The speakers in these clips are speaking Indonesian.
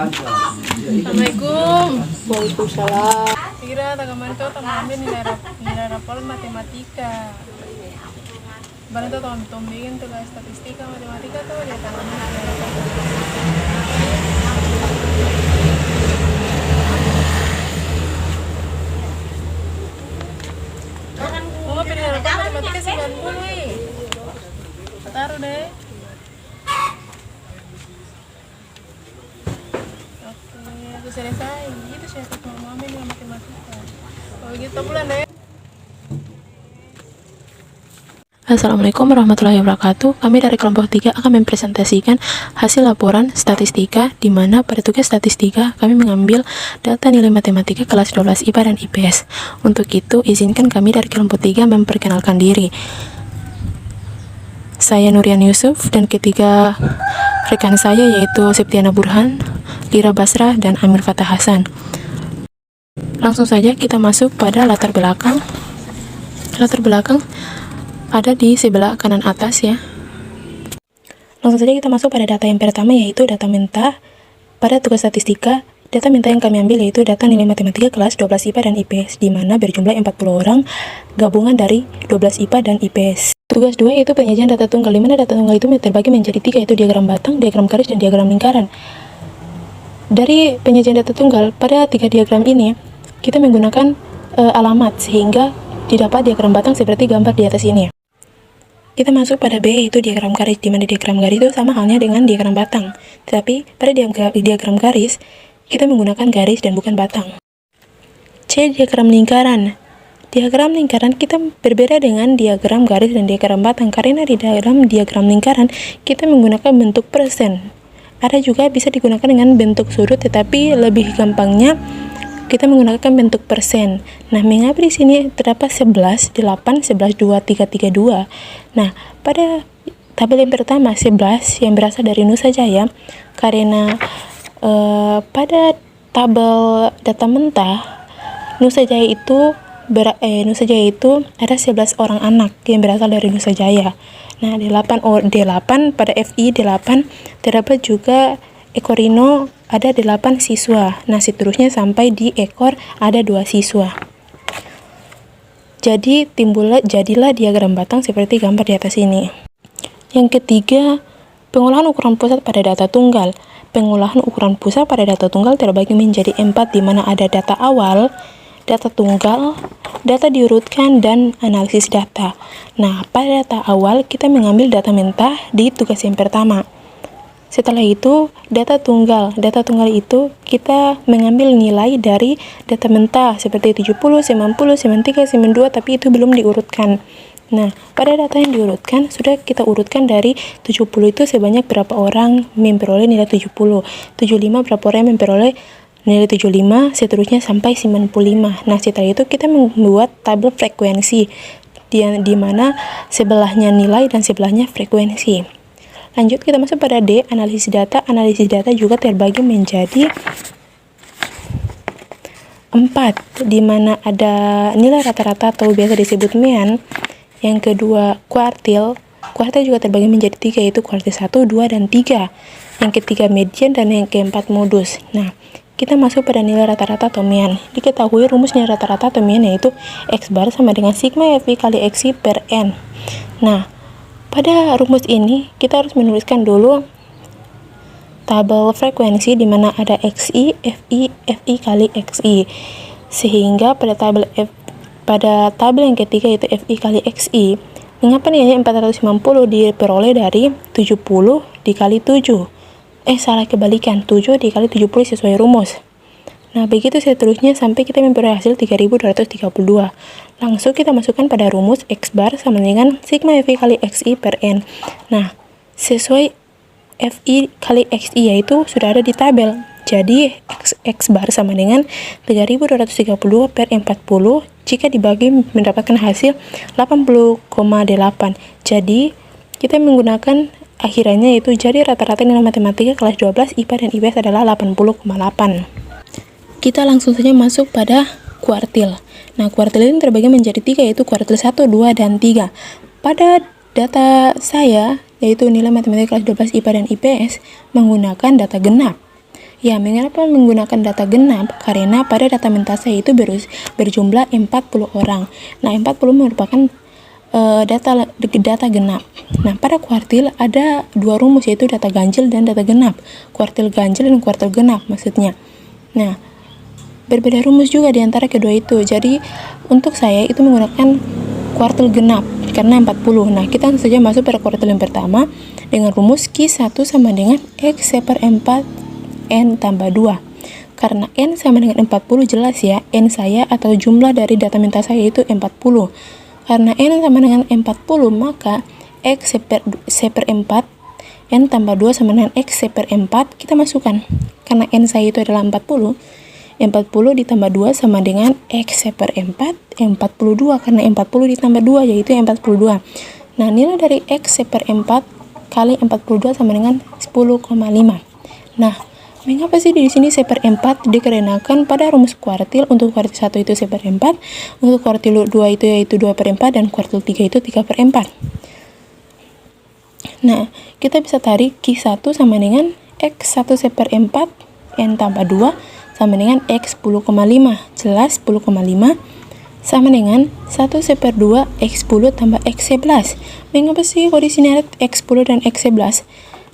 Assalamualaikum. Waalaikumsalam. Kira tagaman to tamamin nilai rapor matematika. Balik to bikin tugas statistika matematika tuh dia tamamin Oh, pilih rapor matematika 90 taruh deh. Oke, selesai. Itu saya mau main dengan matematika. Kalau gitu bulan deh. Assalamualaikum warahmatullahi wabarakatuh. Kami dari kelompok 3 akan mempresentasikan hasil laporan statistika, di mana pada tugas statistika kami mengambil data nilai matematika kelas 12 IPA dan IPS. Untuk itu, izinkan kami dari kelompok 3 memperkenalkan diri. Saya Nurian Yusuf dan ketiga rekan saya yaitu Septiana Burhan, Lira Basra, dan Amir Fatah Hasan. Langsung saja kita masuk pada latar belakang. Latar belakang ada di sebelah kanan atas ya. Langsung saja kita masuk pada data yang pertama yaitu data mentah pada tugas statistika. Data mentah yang kami ambil yaitu data nilai matematika kelas 12 IPA dan IPS, di mana berjumlah 40 orang gabungan dari 12 IPA dan IPS. Tugas 2 yaitu penyajian data tunggal, di mana data tunggal itu terbagi menjadi 3 yaitu diagram batang, diagram garis, dan diagram lingkaran. Dari penyajian data tunggal pada 3 diagram ini kita menggunakan alamat sehingga didapat diagram batang seperti gambar di atas ini. Kita masuk pada B yaitu diagram garis, di mana diagram garis itu sama halnya dengan diagram batang. Tetapi pada diagram garis kita menggunakan garis dan bukan batang. C, diagram lingkaran. Diagram lingkaran kita berbeda dengan diagram garis dan diagram batang karena di dalam diagram lingkaran kita menggunakan bentuk persen. Ada juga bisa digunakan dengan bentuk sudut, tetapi lebih gampangnya kita menggunakan bentuk persen. Nah, mengapa di sini terdapat 11, 8, 11, 2, 3, 3, 2. Nah, pada tabel yang pertama 11 yang berasal dari Nusa Jaya, karena pada tabel data mentah Nusa Jaya itu ada 11 orang anak yang berasal dari Nusa Jaya. Nah, D8 pada FI D8 terdapat juga Ekorino ada 8 siswa. Nah, seterusnya sampai di ekor ada 2 siswa. Jadilah diagram batang seperti gambar di atas ini. Yang ketiga, pengolahan ukuran pusat pada data tunggal. Pengolahan ukuran pusat pada data tunggal terbagi menjadi 4, di mana ada data awal, data tunggal, data diurutkan, dan analisis data. Nah, pada data awal kita mengambil data mentah di tugas yang pertama. Setelah itu, data tunggal. Data tunggal itu kita mengambil nilai dari data mentah seperti 70, 90, 93, 92, tapi itu belum diurutkan. Nah, pada data yang diurutkan, sudah kita urutkan dari 70 itu sebanyak berapa orang memperoleh nilai 70, 75 berapa orang memperoleh nilai 75, seterusnya sampai 95. Nah, setelah itu kita membuat tabel frekuensi, di mana sebelahnya nilai dan sebelahnya frekuensi. Lanjut kita masuk pada D, analisis data. Analisis data juga terbagi menjadi 4, di mana ada nilai rata-rata atau biasa disebut mean. Yang kedua kuartil. Kuartil juga terbagi menjadi 3 yaitu kuartil 1, 2, dan 3. Yang ketiga median, dan yang keempat modus. Nah, kita masuk pada nilai rata-rata atau mean. Diketahui rumus nilai rata-rata atau mean yaitu X bar sama dengan sigma FI kali XI per N. Nah, pada rumus ini kita harus menuliskan dulu tabel frekuensi di mana ada XI, FI kali XI. Sehingga pada tabel yang ketiga yaitu FI kali XI, mengapa nilainya 450 diperoleh dari 70 dikali 7? Kebalikan, 7 dikali 70 sesuai rumus. Nah, begitu seterusnya sampai kita memperoleh hasil 3232. Langsung kita masukkan pada rumus X bar sama dengan sigma FI kali XI per N. Nah, sesuai FI kali XI yaitu sudah ada di tabel. Jadi, X bar sama dengan 3232 per 40 jika dibagi mendapatkan hasil 80,8. Jadi, kita menggunakan akhirannya yaitu jadi rata-rata nilai matematika kelas 12 IPA dan IPS adalah 80,8. Kita langsung saja masuk pada kuartil. Nah, kuartil ini terbagi menjadi 3 yaitu kuartil 1, 2, dan 3. Pada data saya yaitu nilai matematika kelas 12 IPA dan IPS menggunakan data genap. Ya, mengapa menggunakan data genap? Karena pada data mental saya itu berjumlah 40 orang. Nah, 40 merupakan data genap. Nah, pada kuartil ada dua rumus, yaitu data ganjil dan data genap. Kuartil ganjil dan kuartil genap maksudnya. Nah, berbeda rumus juga di antara kedua itu. Jadi, untuk saya itu menggunakan kuartil genap karena 40. Nah, kita langsung saja masuk pada kuartil yang pertama dengan rumus Q1 sama dengan X seperempat N tambah 2. Karena N sama dengan 40, jelas ya, N saya atau jumlah dari data mental saya itu 40. Karena N sama dengan 40, maka X seperempat N tambah 2 sama dengan X seperempat, kita masukkan. Karena N saya itu adalah 40, 40 ditambah 2 sama dengan X seperempat, 42. Karena 40 ditambah 2 yaitu 42. Nah, nilai dari X seperempat kali 42 sama dengan 10,5. Nah, mengapa sih di sini seperempat? Dikarenakan pada rumus kuartil, untuk kuartil 1 itu seperempat, untuk kuartil 2 itu yaitu 2/4, dan kuartil 3 itu 3/4. Nah, kita bisa tarik Q1 sama dengan X1 seperempat N tambah 2 sama dengan X 10,5. Jelas 10,5 sama dengan 1/2 X10 tambah X11. Mengapa sih kok di sini ada X10 dan X11?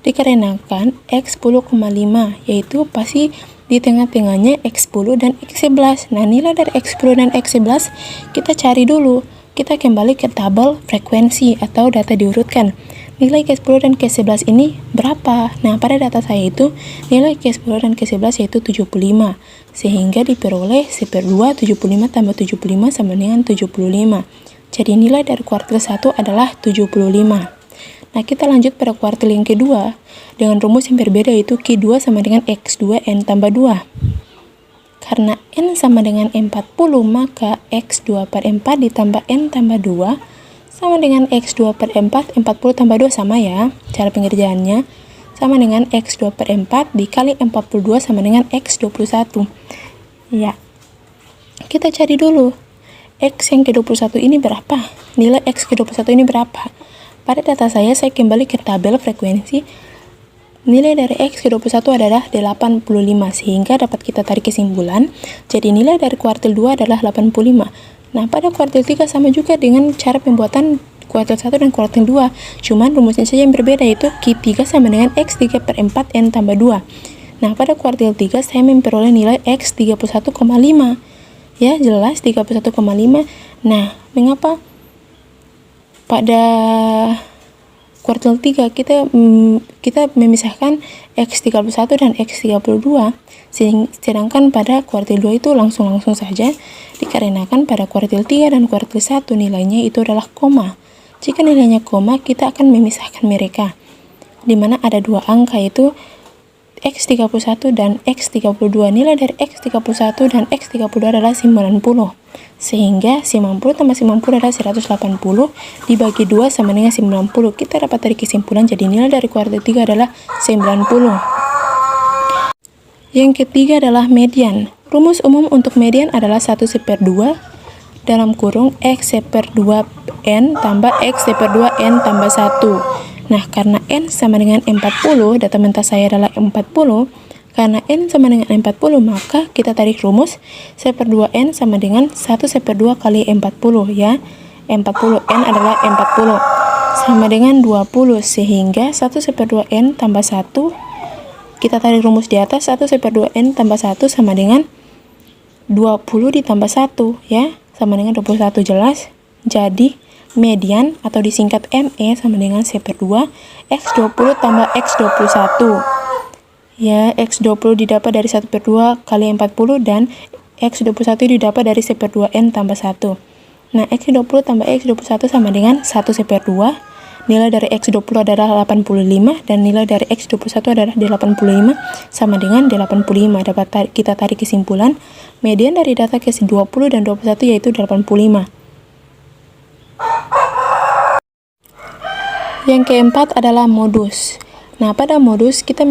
Dikarenakan X 10,5 yaitu pasti di tengah-tengahnya X10 dan X11. Nah, nilai dari X10 dan X11 kita cari dulu. Kita kembali ke tabel frekuensi atau data diurutkan. Nilai K10 dan K11 ini berapa? Nah, pada data saya itu nilai K10 dan K11 yaitu 75. Sehingga diperoleh 1/2 75 tambah 75 sama dengan 75. Jadi nilai dari kuartil 1 adalah 75. Nah, kita lanjut pada kuartil yang kedua dengan rumus yang berbeda, yaitu Q2 sama dengan X2 N tambah 2. Karena N sama dengan 40, maka X2/4 ditambah N tambah 2 sama dengan X2/4, 40 tambah 2 sama ya, cara pengerjaannya. Sama dengan X2/4 dikali 42 sama dengan X21. Ya, kita cari dulu X yang ke-21 ini berapa? Nilai X ke-21 ini berapa? Pada data saya kembali ke tabel frekuensi. Nilai dari X ke-21 adalah 85, sehingga dapat kita tarik kesimpulan. Jadi nilai dari kuartil 2 adalah 85. Nah, pada kuartil 3 sama juga dengan cara pembuatan kuartil 1 dan kuartil 2. Cuman rumusnya saja yang berbeda, yaitu Q3 sama dengan X 3/4 N tambah 2. Nah, pada kuartil 3 saya memperoleh nilai X 31,5. Ya, jelas 31,5. Nah, mengapa pada kuartil 3 kita memisahkan X31 dan X32, sedangkan pada kuartil 2 itu langsung saja, dikarenakan pada kuartil 3 dan kuartil 1 nilainya itu adalah koma. Jika nilainya koma, kita akan memisahkan mereka, di mana ada dua angka, yaitu X31 dan X32. Nilai dari X31 dan X32 adalah 90. Sehingga 90 tambah 90 adalah 180 dibagi 2 sama dengan 90. Kita dapat dari kesimpulan, jadi nilai dari kuartil 3 adalah 90. Yang ketiga adalah median. Rumus umum untuk median adalah 1/2 dalam kurung X seper 2N tambah X seper 2N tambah 1. Nah, karena N sama dengan 40, data mental saya adalah 40. Karena N sama dengan 40, maka kita tarik rumus 1/2N sama dengan 1/2 kali 40 ya. 40, N adalah 40 sama dengan 20, sehingga 1/2N tambah 1, kita tarik rumus di atas, 1/2N tambah 1 sama dengan 20 ditambah 1 ya, sama dengan 21, jelas. Jadi median atau disingkat ME sama dengan 1/2 X20 tambah X21. Ya, X20 didapat dari 1/2 kali 40 dan X21 didapat dari 1/2N tambah 1. Nah, X20 tambah X21 sama dengan 1/2. Nilai dari X20 adalah 85 dan nilai dari X21 adalah 85 sama dengan 85. Dapat kita tarik kesimpulan, median dari data X20 dan 21 yaitu 85. Yang keempat adalah modus. Nah, pada modus kita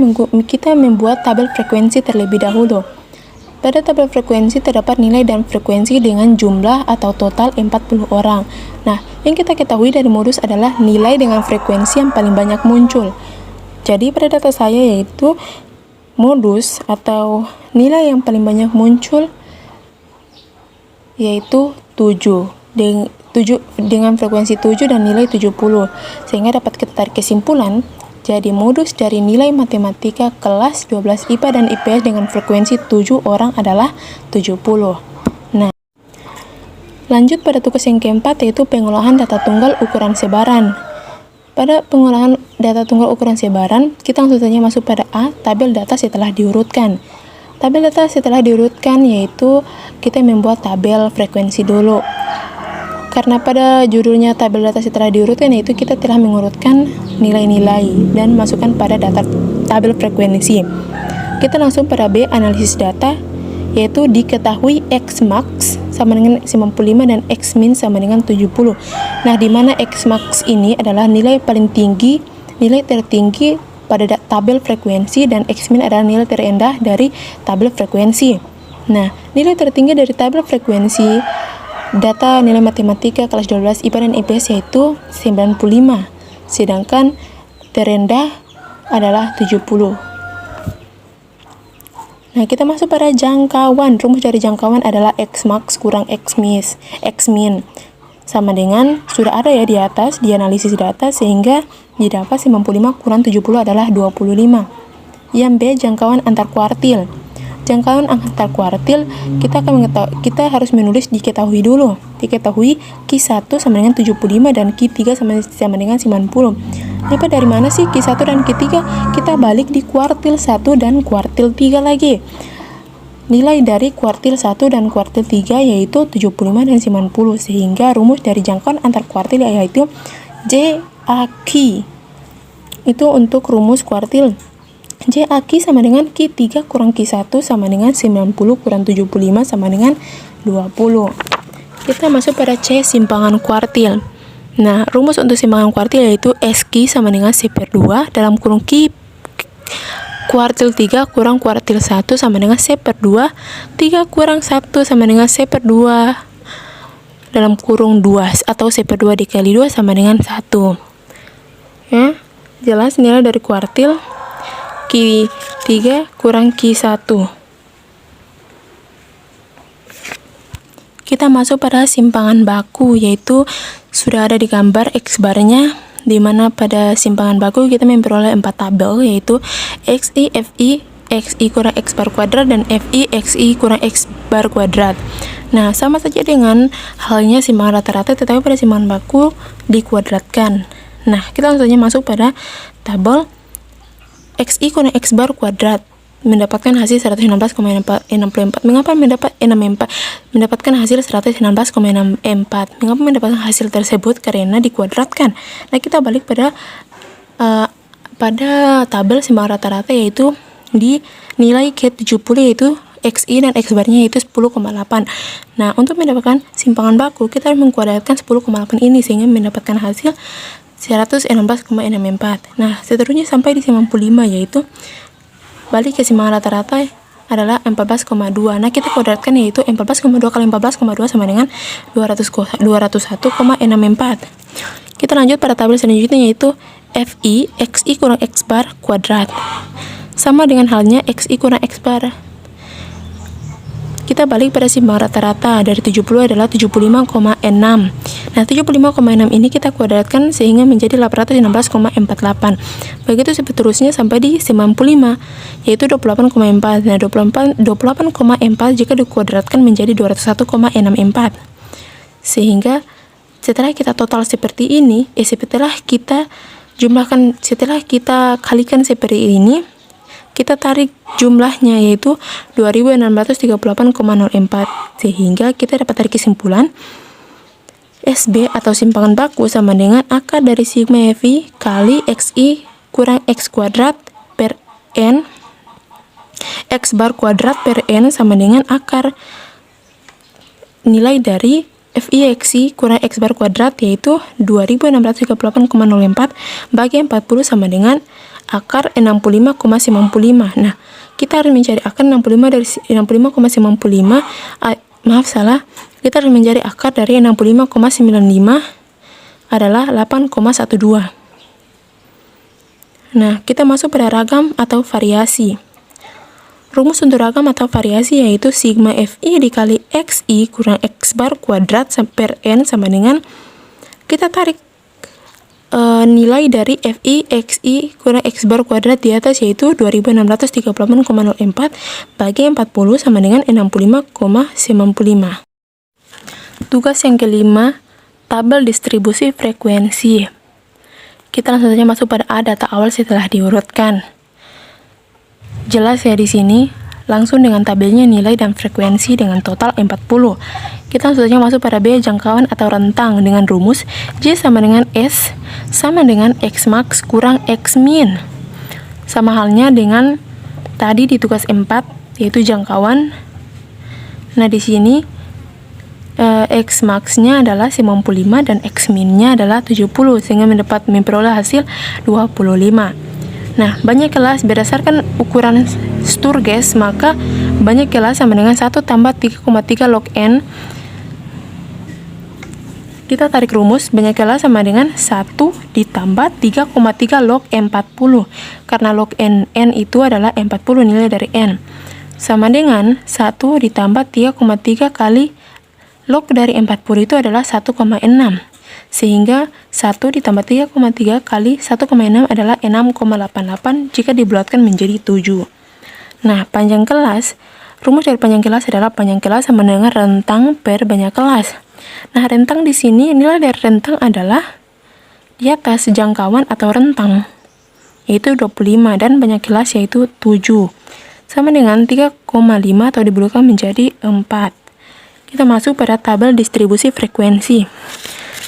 membuat tabel frekuensi terlebih dahulu. Pada tabel frekuensi terdapat nilai dan frekuensi dengan jumlah atau total 40 orang. Nah, yang kita ketahui dari modus adalah nilai dengan frekuensi yang paling banyak muncul. Jadi pada data saya yaitu modus atau nilai yang paling banyak muncul yaitu 7 dengan frekuensi 7 dan nilai 70, sehingga dapat kita tarik kesimpulan. Jadi modus dari nilai matematika kelas 12 IPA dan IPS dengan frekuensi 7 orang adalah 70. Nah, lanjut pada tugas yang keempat, yaitu pengolahan data tunggal ukuran sebaran. Pada pengolahan data tunggal ukuran sebaran, kita langsung saja masuk pada A, tabel data setelah diurutkan. Tabel data setelah diurutkan yaitu kita membuat tabel frekuensi dulu. Karena pada judulnya tabel data setelah diurutkan, yaitu kita telah mengurutkan nilai-nilai dan masukkan pada data tabel frekuensi. Kita langsung pada B, analisis data, yaitu diketahui X max sama dengan 95 dan X min sama dengan 70. Nah, di mana X max ini adalah nilai paling tinggi, nilai tertinggi pada tabel frekuensi, dan X min adalah nilai terendah dari tabel frekuensi. Nah, nilai tertinggi dari tabel frekuensi data nilai matematika kelas 12 IPA dan IPS yaitu 95, sedangkan terendah adalah 70. Nah, kita masuk pada jangkauan. Rumus dari jangkauan adalah X max kurang X min sama dengan, sudah ada ya di atas, di analisis data, sehingga didapat 95 kurang 70 adalah 25. Yang B, jangkauan antar kuartil. Jangkauan antar kuartil, kita harus menulis diketahui dulu. Diketahui Q1 sama dengan 75 dan Q3 sama dengan 90. Dapat dari mana sih Q1 dan Q3? Kita balik di kuartil 1 dan kuartil 3 lagi. Nilai dari kuartil 1 dan kuartil 3 yaitu 75 dan 90, sehingga rumus dari jangkauan antar kuartil yaitu JAQ. Itu untuk rumus kuartil. JAQ sama dengan Q3 kurang Q1 sama dengan 90 kurang 75 sama dengan 20. Kita masuk pada C, simpangan kuartil. Nah, rumus untuk simpangan kuartil yaitu SQ sama dengan C/2 dalam kurung Q kuartil 3 kurang kuartil 1 sama dengan C/2, 3 kurang 1 sama dengan C/2 dalam kurung 2 atau C/2 dikali 2 sama dengan 1. Ya, jelas nilai dari kuartil Q3 kurang Q1. Kita masuk pada simpangan baku, yaitu sudah ada di gambar X barnya, di mana pada simpangan baku kita memperoleh 4 tabel, yaitu XI, FI, XI kurang X bar kuadrat, dan FI, XI kurang X bar kuadrat. Nah, sama saja dengan halnya simpangan rata-rata, tetapi pada simpangan baku dikuadratkan. Nah, kita langsung saja masuk pada tabel XI kurang X bar kuadrat, mendapatkan hasil 116,64. Mengapa mendapatkan hasil 116,64? Mengapa mendapatkan hasil tersebut? Karena dikuadratkan. Nah, kita balik pada tabel simpangan rata-rata, yaitu di nilai Q70 yaitu XI dan X barnya yaitu 10,8. Nah, untuk mendapatkan simpangan baku kita harus mengkuadratkan 10,8 ini sehingga mendapatkan hasil 116,64. Nah, seterusnya sampai di 95, yaitu balik ke simpangan rata-rata adalah 14,2. Nah, kita kuadratkan yaitu 14,2 kali 14,2 sama dengan 201,64. Kita lanjut pada tabel selanjutnya yaitu FI, XI kurang X bar kuadrat. Sama dengan halnya XI kurang X bar. Kita balik pada simpangan rata-rata, dari 70 adalah 75,6. Nah, 75,6 ini kita kuadratkan sehingga menjadi 816,48. Begitu seterusnya sampai di 95, yaitu 28,4. Nah, 28,4 jika dikuadratkan menjadi 201,64. Sehingga setelah kita total seperti ini, setelah kita kalikan seperti ini, kita tarik jumlahnya yaitu 2638,04, sehingga kita dapat tarik kesimpulan SB atau simpangan baku sama dengan akar dari sigma FI kali XI kurang X kuadrat per N X bar kuadrat per N sama dengan akar nilai dari FI XI kurang X bar kuadrat yaitu 2638,04 bagi 40 sama dengan akar 65,95. Nah, kita harus mencari akar 65 dari 65,95. Kita harus mencari akar dari 65,95 adalah 8,12. Nah, kita masuk pada ragam atau variasi. Rumus untuk ragam atau variasi yaitu sigma Fi dikali Xi kurang X bar kuadrat per N sama dengan, kita tarik nilai dari Fi Xi kurang X bar kuadrat di atas yaitu 2638,04 bagi 40 sama dengan 65,95. Tugas yang kelima, tabel distribusi frekuensi. Kita langsung saja masuk pada A, data awal setelah diurutkan. Jelas ya di sini, langsung dengan tabelnya nilai dan frekuensi dengan total 40. Kita langsung saja masuk pada B, jangkauan atau rentang dengan rumus J sama dengan S sama dengan X max kurang X min. Sama halnya dengan tadi di tugas 4 yaitu jangkauan. Nah, di sini X max-nya adalah 95 dan X min-nya adalah 70 sehingga memperoleh hasil 25. Nah, banyak kelas berdasarkan ukuran Sturges, maka banyak kelas sama dengan 1 tambah 3,3 log N. Kita tarik rumus banyak kelas sama dengan 1 ditambah 3,3 log M40. Karena log N itu adalah 40 nilai dari N. Sama dengan 1 ditambah 3,3 kali log dari 40 itu adalah 1,6. Sehingga 1 ditambah 3,3 kali 1,6 adalah 6,88 jika dibulatkan menjadi 7. Nah, panjang kelas, rumus dari panjang kelas adalah panjang kelas sama dengan rentang per banyak kelas. Nah, rentang di sini, nilai dari rentang adalah di atas jangkauan atau rentang, yaitu 25, dan banyak kelas yaitu 7. Sama dengan 3,5 atau dibulatkan menjadi 4. Kita masuk pada tabel distribusi frekuensi.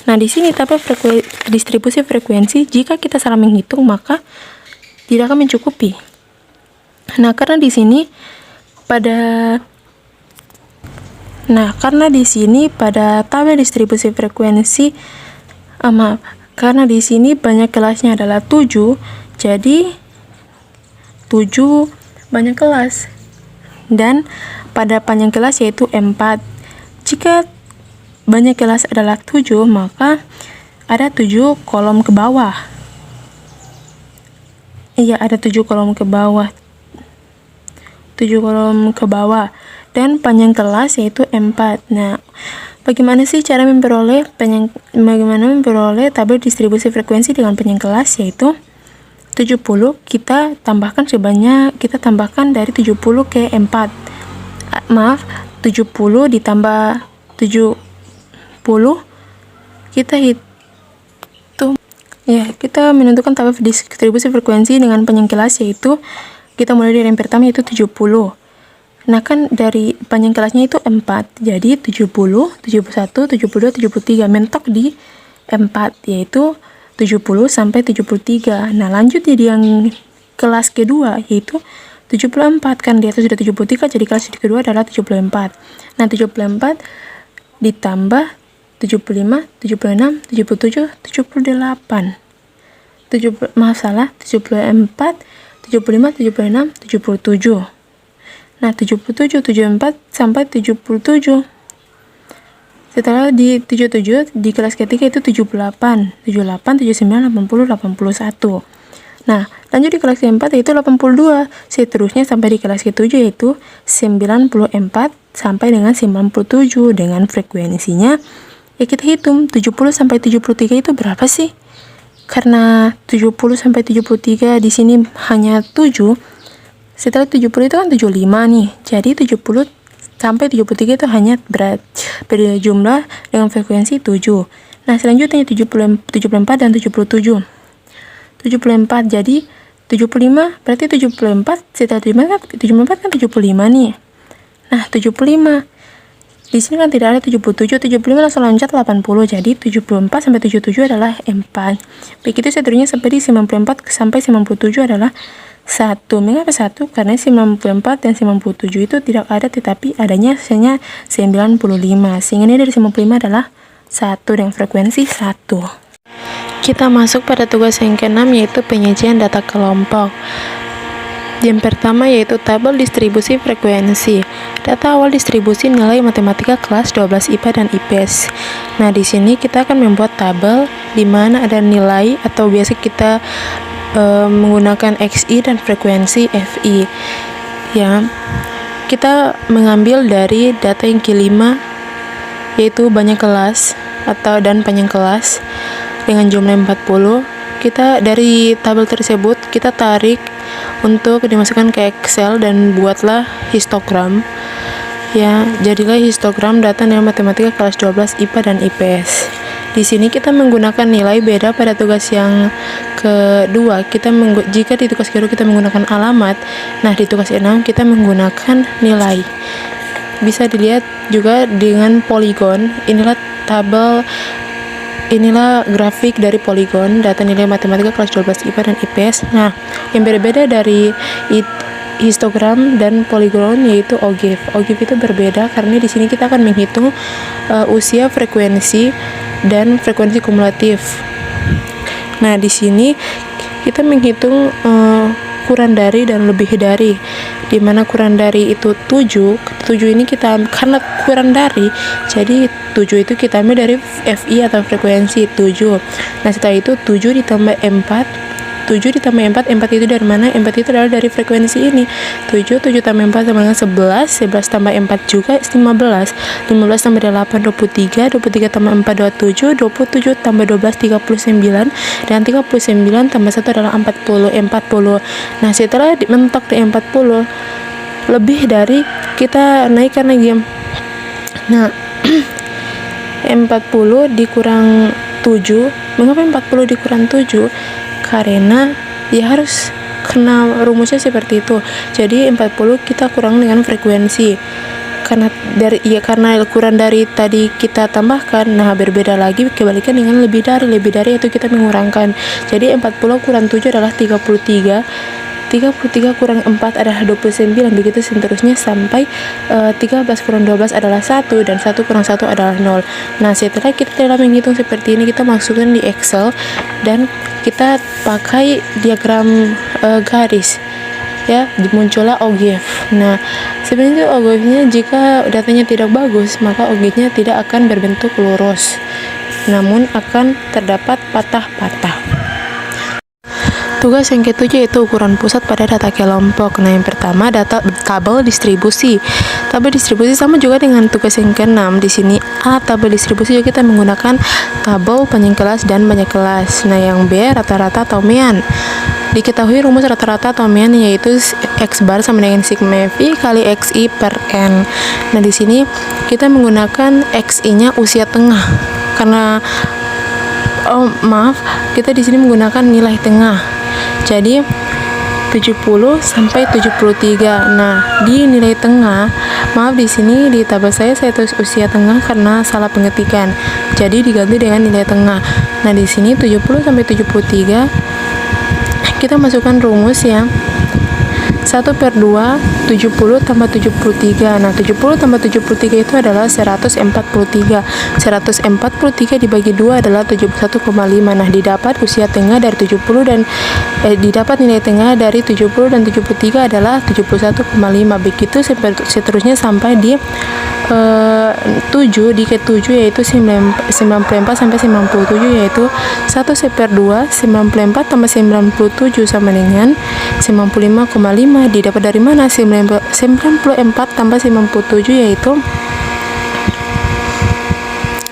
Nah, di sini tabel distribusi frekuensi, jika kita salah menghitung maka tidak akan mencukupi. Nah, karena di sini pada tabel distribusi frekuensi karena di sini banyak kelasnya adalah 7, jadi 7 banyak kelas. Dan pada panjang kelas yaitu 4. Jika banyak kelas adalah 7, maka ada 7 kolom ke bawah. Iya, ada 7 kolom ke bawah. 7 kolom ke bawah. Dan panjang kelas yaitu 4. Nah, bagaimana sih cara memperoleh tabel distribusi frekuensi dengan panjang kelas yaitu 70 kita tambahkan dari 70 ke 4. 70 ditambah 70 kita hitung ya, kita menentukan tabel distribusi frekuensi dengan panjang kelas yaitu kita mulai dari yang pertama yaitu 70. Nah, kan dari panjang kelasnya itu 4, jadi 70, 71, 72, 73 mentok di 4 yaitu 70 sampai 73. Nah, lanjut jadi yang kelas kedua yaitu 74, kan di atas sudah 73, jadi kelas kedua adalah 74. Nah, 74 ditambah 75, 76, 77, 78. 74, 75, 76, 77. Nah, 77, 74 sampai 77. Setelah di 77 di kelas ketiga itu 78, 78, 79, 80, 81. Nah, lanjut di kelas keempat yaitu 82, seterusnya sampai di kelas ketujuh yaitu 94 sampai dengan 97 dengan frekuensinya. Ya, kita hitung 70 sampai 73 itu berapa sih? Karena 70 sampai 73 di sini hanya 7. Setelah 70 itu kan 75 nih. Jadi 70 sampai 73 itu hanya berjumlah dengan frekuensi 7. Nah, selanjutnya 74 dan 77. 74 jadi 75 berarti 74 setelah 74 kan 75 nih. Nah, 75 di sini kan tidak ada 77, 75 langsung loncat 80, jadi 74 sampai 77 adalah 4. Begitu seterusnya sampai di 94 sampai 97 adalah 1. Mengapa 1? Karena 94 dan 97 itu tidak ada, tetapi adanya hanya 95. Sehingga ini dari 95 adalah 1 dengan frekuensi 1. Kita masuk pada tugas yang ke-6 yaitu penyajian data kelompok. Yang pertama yaitu tabel distribusi frekuensi. Data awal distribusi nilai matematika kelas 12 IPA dan IPS. Nah, di sini kita akan membuat tabel di mana ada nilai atau biasa kita menggunakan XI dan frekuensi FI. ya. Kita mengambil dari data yang kelima, yaitu banyak kelas dan panjang kelas dengan jumlah 40. Kita dari tabel tersebut kita tarik untuk dimasukkan ke Excel dan buatlah histogram. Ya, jadilah histogram data nilai matematika kelas 12 IPA dan IPS. Di sini kita menggunakan nilai, beda pada tugas yang kedua. Jika di tugas kedua kita menggunakan alamat, nah di tugas 6 kita menggunakan nilai. Bisa dilihat juga dengan poligon. Inilah grafik dari poligon data nilai matematika kelas 12 IPA dan IPS. Nah, yang berbeda dari histogram dan poligon yaitu OGIF. OGIF itu berbeda karena di sini kita akan menghitung usia, frekuensi, dan frekuensi kumulatif. Nah, di sini kita menghitung kurang dari dan lebih dari, di mana kurang dari itu 7 ini kita, karena kurang dari, jadi 7 itu kita ambil dari FI atau frekuensi 7. Nah, setelah itu 7 ditambah 4 itu dari mana? 4 itu adalah dari frekuensi ini. 7 tambah 4 sama dengan 11 tambah 4 juga 15 tambah 8 23 tambah 4 27 tambah 12 39 dan 39 tambah 1 adalah 40. Nah, setelah mentok di 40 lebih dari, kita naikkan lagi. Nah, 40 dikurang 7. Mengapa 40 dikurang 7? Karena ya harus kena rumusnya seperti itu. Jadi 40 kita kurang dengan frekuensi. Karena kurang dari tadi kita tambahkan, nah berbeda lagi kebalikan dengan lebih dari itu kita mengurangkan. Jadi 40 kurang 7 adalah 33 kurang 4 adalah 29, begitu seterusnya sampai 13 kurang 12 adalah 1 dan 1 kurang 1 adalah 0. Nah, setelah kita telah menghitung seperti ini, kita masukkan di Excel dan kita pakai diagram garis, ya, muncullah OGIF. Nah, sebenarnya OGIF-nya jika datanya tidak bagus, maka OGIF-nya tidak akan berbentuk lurus, namun akan terdapat patah-patah. Tugas yang ketujuh yaitu ukuran pusat pada data kelompok. Nah, yang pertama tabel distribusi. Tabel distribusi sama juga dengan tugas yang keenam. Di sini A, tabel distribusi juga kita menggunakan tabel panjang kelas dan banyak kelas. Nah, yang B rata-rata Taumean. Diketahui rumus rata-rata Taumean yaitu X bar sama dengan sigma FI kali XI per N. Nah, di sini kita menggunakan XI-nya usia tengah. Karena kita di sini menggunakan nilai tengah. Jadi 70 sampai 73. Nah, di nilai tengah, di sini di tabel saya tulis usia tengah karena salah pengetikan. Jadi diganti dengan nilai tengah. Nah, di sini 70 sampai 73 kita masukkan rumus ya. 1/2 70 tambah 73. Nah, 70 tambah 73 itu adalah 143. 143 dibagi 2 adalah 71,5. Nah, didapat usia tengah dari 70 dan didapat nilai tengah dari 70 dan 73 adalah 71,5. Begitu seterusnya sampai di 7 di ke-7 yaitu 94 sampai 97, yaitu 1/2 94 tambah 97 sama dengan 95,5. Didapat dari mana? 94 tambah 97 yaitu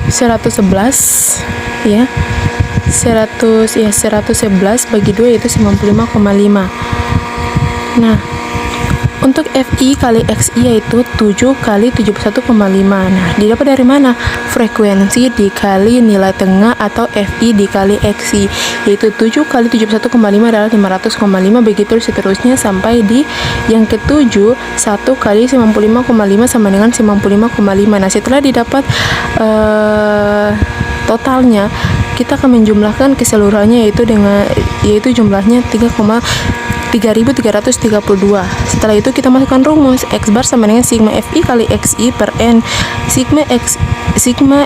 111 ya. 111 bagi 2 yaitu 95,5. Nah, untuk FI kali XI yaitu 7 kali 71,5. Nah, didapat dari mana? Frekuensi dikali nilai tengah atau FI dikali XI, yaitu 7 kali 71,5 adalah 500,5. Begitu seterusnya sampai di yang ke-7, 1 kali 95,5 sama dengan 95,5. Nah, setelah didapat totalnya, kita akan menjumlahkan keseluruhannya yaitu jumlahnya 3.332. Setelah itu kita masukkan rumus X bar sama dengan sigma FI kali XI per N. Sigma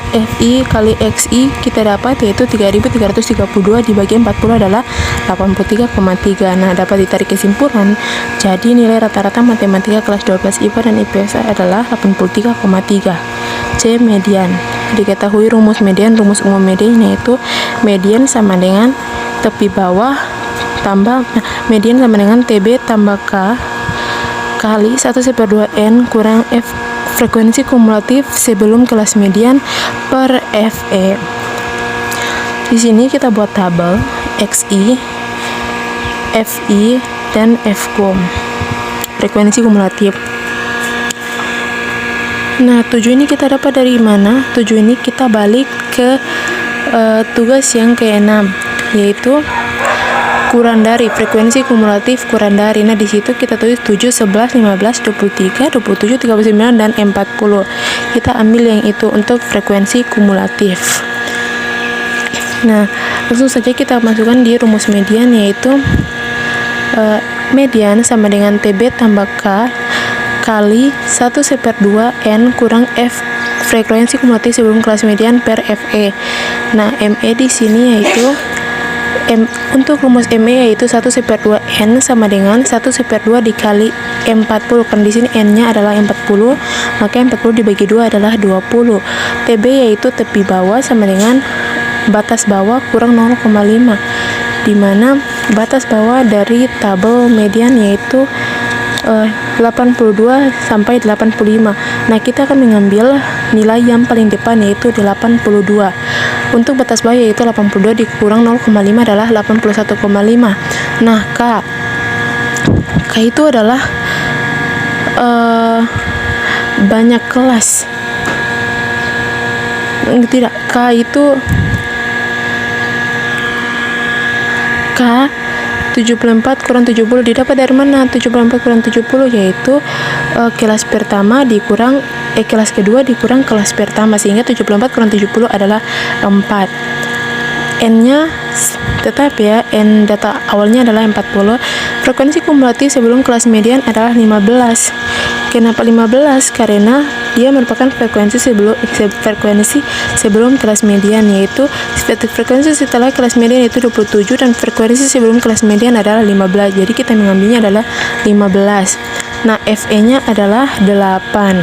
FI kali XI kita dapat yaitu 3.332 dibagi 40 adalah 83,3. Nah, dapat ditarik kesimpulan. Jadi nilai rata-rata matematika kelas 12 IPA dan IPS adalah 83,3. C, median. Diketahui rumus median, rumus umum median yaitu median sama dengan tepi bawah tambah median sama dengan TB tambah K kali 1/2 N kurang F frekuensi kumulatif sebelum kelas median per FE. Di sini kita buat tabel XI, FI, dan Fkum, frekuensi kumulatif. Nah, 7 ini kita dapat dari mana? 7 ini kita balik ke tugas yang ke-6, yaitu kurang dari frekuensi kumulatif kurang dari. Nah, di situ kita tulis 7, 11, 15, 23, 27, 39, dan 40. Kita ambil yang itu untuk frekuensi kumulatif. Nah, langsung saja kita masukkan di rumus median, yaitu median sama dengan TB tambah K kali 1/2 N kurang F frekuensi kumulatif sebelum kelas median per FE. Nah, ME di sini yaitu untuk rumus ME yaitu 1/2 N sama dengan 1/2 dikali 40. Karena di sini N-nya adalah 40, maka 40 dibagi 2 adalah 20. TB yaitu tepi bawah sama dengan batas bawah kurang 0,5, di mana batas bawah dari tabel median yaitu 82 sampai 85. Nah, kita akan mengambil nilai yang paling depan yaitu 82. Untuk batas bawah yaitu 82 dikurang 0,5 adalah 81,5. Nah, K itu adalah banyak kelas. Tidak, K itu K 74 kurang 70 didapat dari mana? 74 kurang 70 yaitu kelas pertama dikurang kelas kedua dikurang kelas pertama, sehingga 74 kurang 70 adalah 4. N-nya tetap ya, N data awalnya adalah 40. Frekuensi kumulatif sebelum kelas median adalah 15. Kenapa 15? Karena dia merupakan frekuensi sebelum kelas median, yaitu frekuensi setelah kelas median itu 27 dan frekuensi sebelum kelas median adalah 15. Jadi kita mengambilnya adalah 15. Nah, FE-nya adalah 8.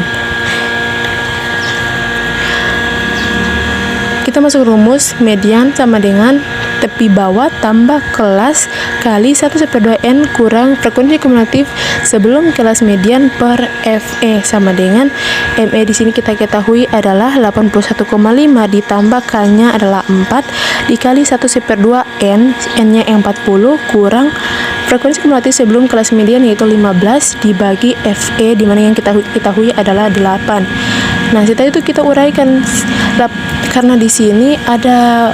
Kita masuk rumus median sama dengan tepi bawah tambah kelas kali 1/2 N kurang frekuensi kumulatif sebelum kelas median per FE sama dengan ME di sini kita ketahui adalah 81,5 ditambah K-nya adalah 4 dikali 1/2 N, N-nya yang 40 kurang frekuensi kumulatif sebelum kelas median yaitu 15 dibagi FE, di mana yang kita ketahui adalah 8. Nah, setelah itu kita uraikan karena di sini ada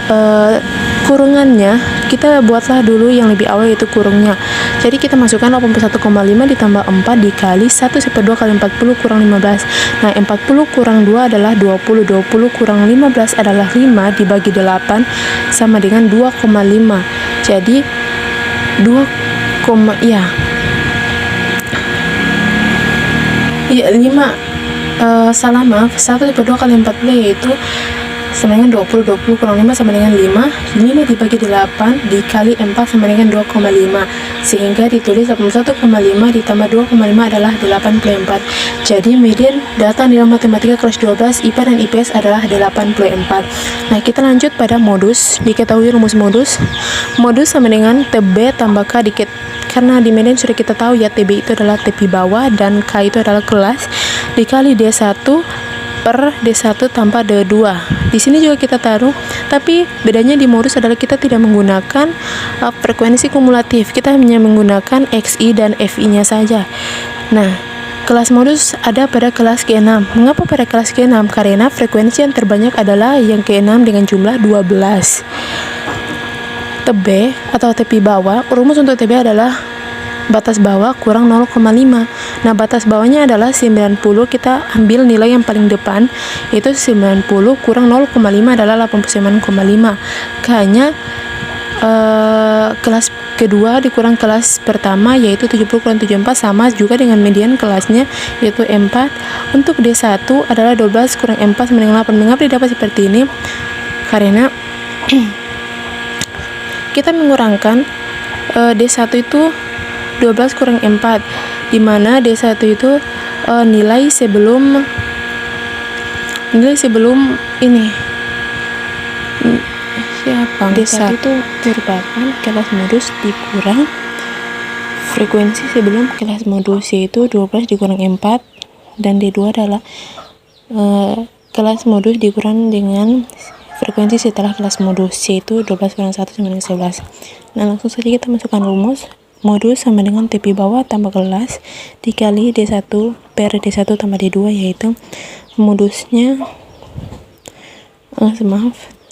kurungannya, kita buatlah dulu yang lebih awal yaitu kurungnya. Jadi kita masukkan 81,5 ditambah 4 dikali 1/2 kali 40 kurang 15. Nah, 40 kurang 2 adalah 20. 20 kurang 15 adalah 5 dibagi 8 sama dengan 2,5. Jadi 1/2 kali 40 yaitu sama dengan 20. 20 kurang 5 sama dengan 5. 5 dibagi 8 dikali 4 sama dengan 2,5. Sehingga ditulis 81,5 ditambah 2,5 adalah 84. Jadi median data nilai matematika kelas 12 IPA dan IPS adalah 84. Nah, kita lanjut pada modus. Diketahui rumus modus. Modus sama dengan TB tambah K dikit. Karena di median sudah kita tahu ya, TB itu adalah tepi bawah dan K itu adalah kelas dikali D1 per D1 tambah D2. Di sini juga kita taruh, tapi bedanya di modus adalah kita tidak menggunakan frekuensi kumulatif. Kita hanya menggunakan XI dan FI-nya saja. Nah, kelas modus ada pada kelas ke-6. Mengapa pada kelas ke-6? Karena frekuensi yang terbanyak adalah yang ke-6 dengan jumlah 12. TB atau tepi bawah, rumus untuk TB adalah batas bawah kurang 0,5. Nah, batas bawahnya adalah 90. Kita ambil nilai yang paling depan, yaitu 90 kurang 0,5 adalah 89,5. K-nya kelas kedua dikurang kelas pertama, yaitu 70 kurang 74 sama juga dengan median kelasnya, yaitu 4. Untuk D1 adalah 12 kurang 4 sama dengan 8. Mengapa didapat seperti ini? Karena kita mengurangkan D1 itu 12 kurang 4, di mana D1 itu nilai sebelum ini siapa? D1 itu merupakan kelas modus dikurang frekuensi sebelum kelas modus, yaitu 12 dikurang 4, dan D2 adalah kelas modus dikurang dengan frekuensi setelah kelas modus, yaitu 12 kurang 1 sama dengan 11. Nah, langsung saja kita masukkan rumus. Modus sama dengan TP bawah tambah kelas dikali D1 per D1 tambah D2, yaitu modusnya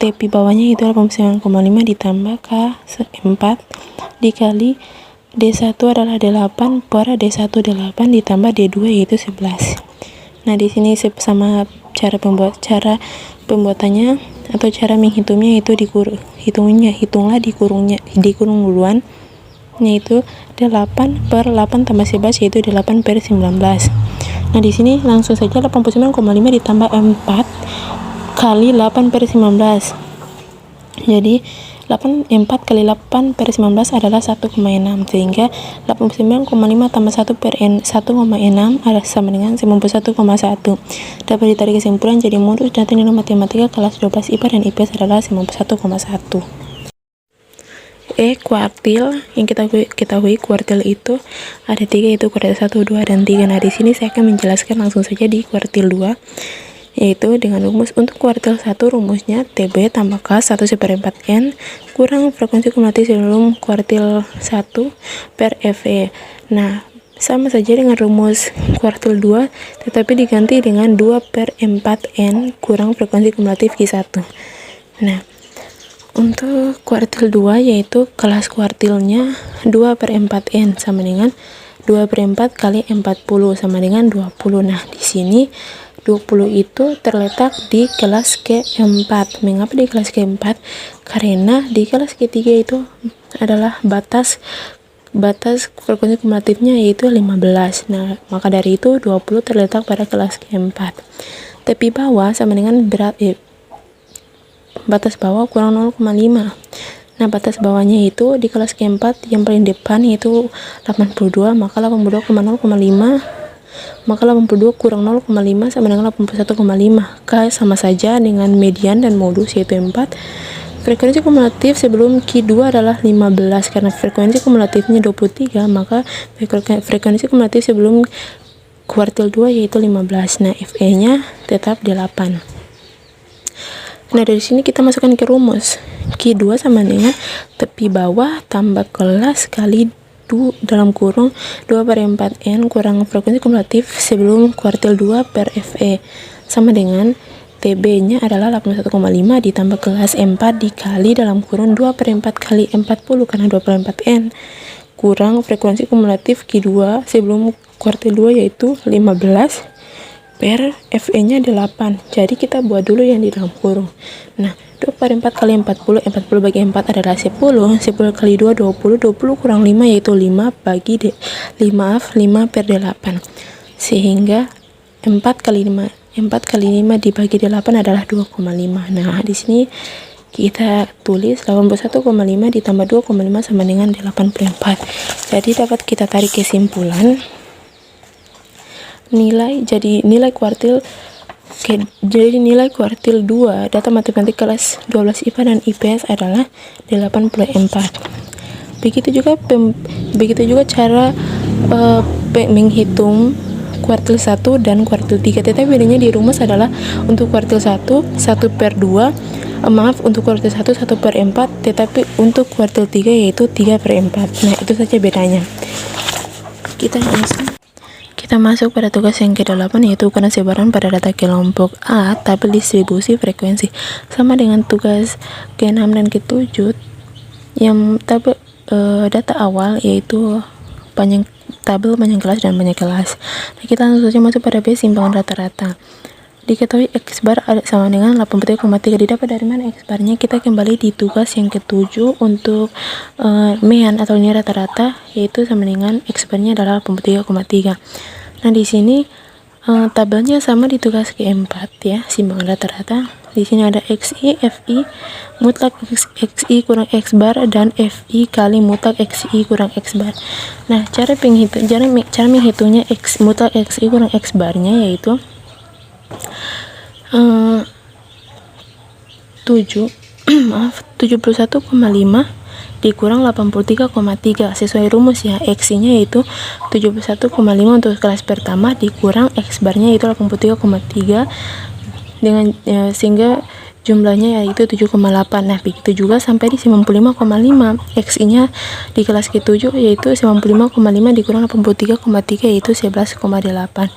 TP bawahnya itu 89,5 ditambah K4 dikali D1 adalah 8 per D1 8 ditambah D2 yaitu 11. Nah, di sini sama cara pembuatannya atau cara menghitungnya itu hitunglah dikurung duluan, yaitu 8 per 8 tambah 11 yaitu 8 per 19. Nah, di sini langsung saja 89,5 ditambah 4 kali 8 per 19. Jadi 4 kali 8 per 19 adalah 1,6, sehingga 89,5 tambah 1 per 1,6 adalah sama dengan 91,1. Dapat ditarik kesimpulan, jadi modus data nilai matematika kelas 12 IPA dan IPS adalah 91,1. Kuartil yang kita ketahui kuartil itu ada 3, yaitu kuartil 1, 2, dan 3. Nah, di sini saya akan menjelaskan langsung saja di kuartil 2, yaitu dengan rumus. Untuk kuartil 1 rumusnya TB tambah K 1/4N kurang frekuensi kumulatif sebelum kuartil 1 per FE. Nah, sama saja dengan rumus kuartil 2, tetapi diganti dengan 2/4N kurang frekuensi kumulatif Q1. Nah, untuk kuartil 2 yaitu kelas kuartilnya 2/4N sama dengan 2/4 kali 40 sama dengan 20. Nah, di sini 20 itu terletak di kelas keempat. Mengapa di kelas keempat? Karena di kelas ketiga itu adalah batas frekuensi kumulatifnya yaitu 15. Nah, maka dari itu 20 terletak pada kelas keempat. Tepi bawah sama dengan batas bawah kurang 0,5. Nah, batas bawahnya itu di kelas keempat yang paling depan yaitu 82, maka 82,0,5 maka 82 kurang 0,5 sama dengan 81,5. K sama saja dengan median dan modus yaitu 4. Frekuensi kumulatif sebelum Q2 adalah 15, karena frekuensi kumulatifnya 23, maka frekuensi kumulatif sebelum kuartil 2 yaitu 15. Nah, FE nya tetap 8. Nah, dari sini kita masukkan ke rumus. Q2 sama dengan tepi bawah tambah kelas kali dalam kurung 2/4N kurang frekuensi kumulatif sebelum kuartil 2 per FE sama dengan TB nya adalah 81,5 ditambah kelas 4 dikali dalam kurung 2/4 kali 40 karena 2/4N kurang frekuensi kumulatif Q2 sebelum kuartil 2 yaitu 15 per FE nya 8. Jadi kita buat dulu yang di dalam kurung. Nah, 2/4 kali 40 bagi 4 adalah 10 kali 2 20 kurang 5 yaitu 5 per 8, sehingga 4 kali 5 dibagi 8 adalah 2,5. Nah, di sini kita tulis 81,5 ditambah 2,5 sama dengan 84. Jadi dapat kita tarik kesimpulan nilai kuartil 2 data matematika kelas 12 IPA dan IPS adalah 84. Begitu juga cara menghitung kuartil 1 dan kuartil 3, tetapi bedanya di rumus adalah untuk kuartil 1 1/2, untuk kuartil 1 1/4, tetapi untuk kuartil 3 yaitu 3/4. Nah, itu saja bedanya. Kita masuk pada tugas yang ke-8, yaitu ukuran sebaran pada data kelompok A, tabel distribusi frekuensi. Sama dengan tugas ke-6 dan ke-7 yang tabel data awal yaitu tabel panjang kelas dan banyak kelas. Nah, kita langsung saja masuk pada B, simpangan rata-rata. Diketahui X bar sama dengan 83,3. Didapat dari mana X barnya? Kita kembali di tugas yang ke-7 untuk mean atau nilai rata-rata, yaitu sama dengan X barnya adalah 83,3. Nah, di sini tabelnya sama di tugas ke-4 ya, simpangan rata-rata. Di sini ada XI, FI, mutlak XI kurang X bar, dan FI kali mutlak XI kurang X bar. Nah, cara menghitungnya mutlak XI kurang X barnya yaitu 71,5 dikurang 83,3 sesuai rumus ya. X-nya yaitu 71,5 untuk kelas pertama dikurang X barnya yaitu 83,3 dengan sehingga jumlahnya yaitu 7,8. Nah begitu juga sampai di 95,5. X-nya di kelas ke-7 yaitu 95,5 dikurang 83,3 yaitu 11,8.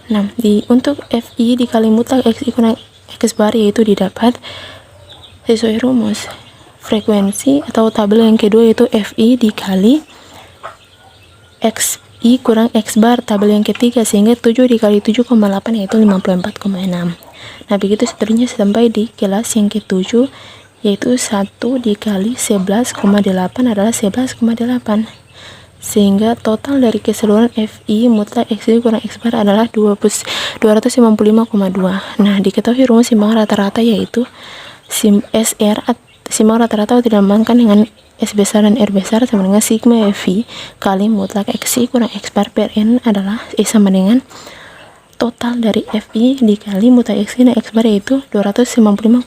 Nah untuk FI dikali mutlak XI kurang X bar yaitu didapat sesuai rumus frekuensi atau tabel yang kedua yaitu FI dikali XI kurang X bar tabel yang ketiga, sehingga 7 dikali 7,8 yaitu 54,6. Nah begitu seterusnya sampai di kelas yang ke-7 yaitu 1 dikali 11,8 adalah 11,8, sehingga total dari keseluruhan FI mutlak XI kurang X bar adalah 255,2. Nah diketahui rumus simbang rata-rata yaitu SR simbang rata-rata dilambangkan dengan S besar dan R besar sama dengan sigma FI kali mutlak XI kurang X bar per N adalah sama dengan total dari FI dikali mutlak XI dan X bar yaitu 255,2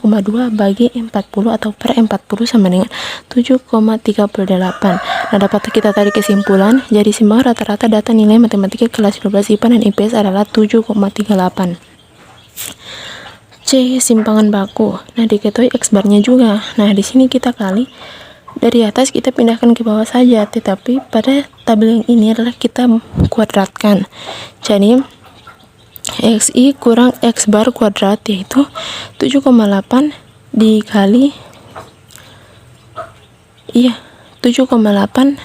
bagi 40 atau per 40 sama dengan 7,38. Nah dapat kita tarik kesimpulan, jadi simbang rata-rata data nilai matematika kelas 12 IPA dan IPS adalah 7,38. C. Simpangan baku. Nah diketahui X barnya juga. Nah di sini kita kali dari atas kita pindahkan ke bawah saja, tetapi pada tabel yang ini adalah kita kuadratkan. Jadi XI kurang X bar kuadrat yaitu 7,8 dikali 7,8